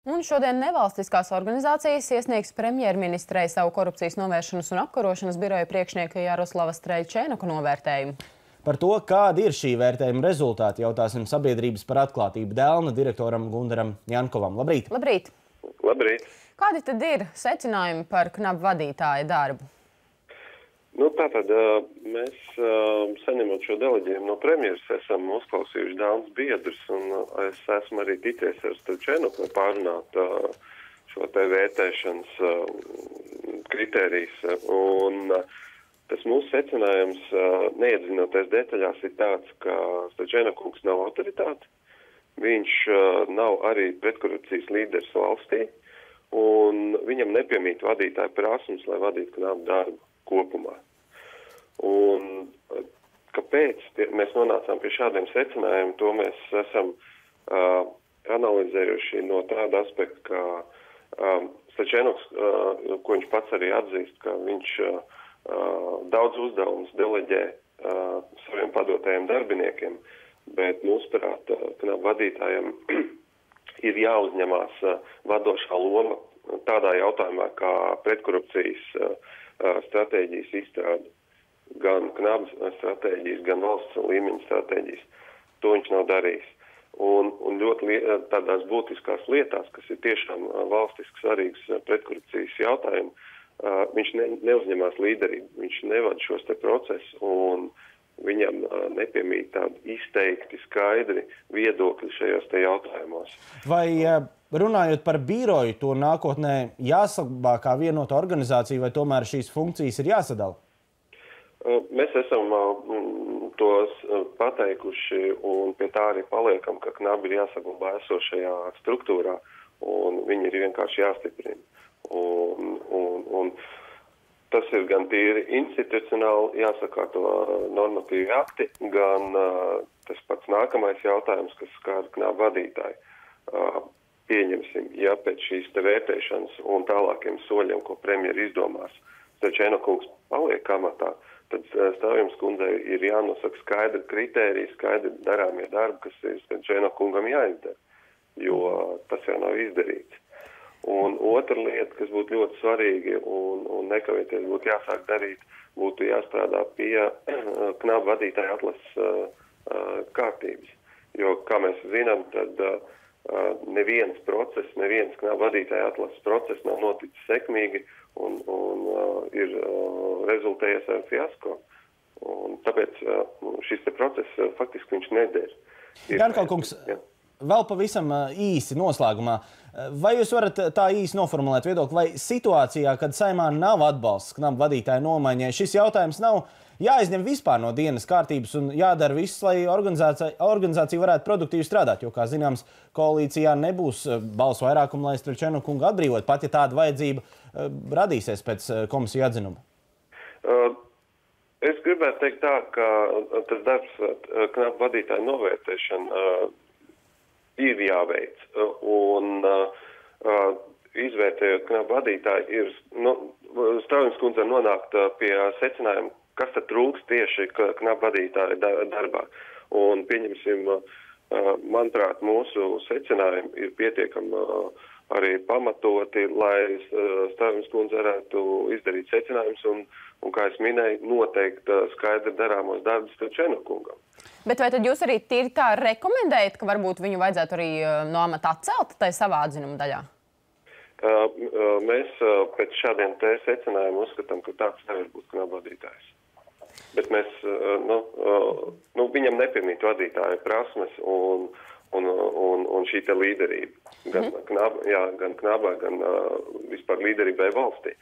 Un šodien nevalstiskās organizācijas iesniegs premjerministrei savu korupcijas novēršanas un apkarošanas biroja priekšnieka Jaroslava Strelčenuka novērtējumu. Par to, kādi ir šī vērtējuma rezultāti, jautāsim Sabiedrības par atklātību Delna direktoram Gundaram Jankovam. Labrīt! Labrīt! Labrīt! Kādi tad ir secinājumi par KNAB vadītāja darbu? Tātad mēs, saņemot šo deleģējumu no premjeras, esam uzklausījuši daudz biedrus, un es esmu arī ticies ar Strelčenuku, lai pārunātu šo te vērtēšanas kritērijas. Un tas mūsu secinājums, neiedzinoties detaļās, ir tāds, ka Strelčenukungs nav autoritāte, viņš nav arī pretkorupcijas līderis valstī, un viņam nepiemīt vadītāja prasmes, lai vadītu KNAB darbu kopumā. Un kāpēc mēs nonācām pie šādiem secinājumiem, to mēs esam analizējuši no tāda aspekta, ka Strelčenuks, ko viņš pats arī atzīst, ka viņš daudz uzdevumus deleģē saviem padotajiem darbiniekiem, bet mūsuprāt, KNAB vadītājiem ir jāuzņemās vadošā loma tādā jautājumā kā pretkorupcijas stratēģijas izstrāde. Gan KNAB stratēģijas, gan valsts līmeņa stratēģijas. To viņš nav darījis. Un ļoti tādās būtiskās lietās, kas ir tiešām valstiski svarīgas pretkorupcijas jautājumi, viņš neuzņemās līderību, viņš nevada šos te procesus, un viņam nepiemīt tādi izteikti, skaidri viedokļi šajos te jautājumos. Vai runājot par biroju, to nākotnē jāsaglabā kā vienota organizācija, vai tomēr šīs funkcijas ir jāsadala? Mēs esam tos pateikuši un pie tā arī paliekam, ka KNAB ir jāsaglabā esošajā struktūrā un viņi ir vienkārši jāstiprina. Un tas ir gan tīri institucionāli jāsakārto normatīvi akti, gan tas pats nākamais jautājums, kas skar KNAB vadītāju. Pieņemsim, ja pēc šīs te vērtēšanas un tālākiem soļiem, ko premjeri izdomās, Strelčenukungs paliek amatā, tad Stāvjums kundzei ir jānosaka skaidri kritēriji, skaidri darāmie darbi, kas ir Strelčenukungam jāizdara, jo tas jau nav izdarīts. Un otra lieta, kas būtu ļoti svarīgi un nekavēties būtu jāsāk darīt, būtu jāstrādā pie KNAB vadītāja atlases kārtības. Jo, kā mēs zinām, tad neviens KNAB vadītāja atlases process nav noticis sekmīgi un ir rezultējies ar fiasko. Un tāpēc šis te process faktiski viņš neder. Jankovkungs, vēl pavisam īsi noslēgumā. Vai jūs varat tā īsi noformulēt viedokli, vai situācijā, kad Saeimā nav atbalsts KNAB vadītāja nomaiņai, šis jautājums nav jāizņem vispār no dienas kārtības un jādara viss, lai organizācija varētu produktīvi strādāt, jo, kā zināms, koalīcijā nebūs balsu vairākumu, lai Strelčenukungu atbrīvot, pat ja tāda vajadzība radīsies pēc komisiju atzinuma? Es gribētu teikt tā, ka tas darbs KNAB vadītāja novērtēšana ir jāveic, un izvērtējot KNAB vadītāju ir Stāvjums kundze nonākt pie secinājuma, kas tad trūks tieši KNAB vadītāja darbā. Un pieņemsim, manuprāt, mūsu secinājumi ir pietiekami arī pamatoti, lai Stāvjums kundze varētu izdarīt secinājumus un kā es minēju, noteikti skaidri darāmos darbus Strelčenukungam. Bet vai tad jūs arī tīri tā rekomendējat, ka varbūt viņu vajadzētu arī no amata atcelt tai savā atzinuma daļā? Mēs pēc šādiem te secinājumiem uzskatām, ka tāds nevar būt KNAB vadītājs. Bet mēs, viņam nepiemīt vadītāja prasmes un šī te līderība. Gan KNAB, gan vispār līderībai valstī.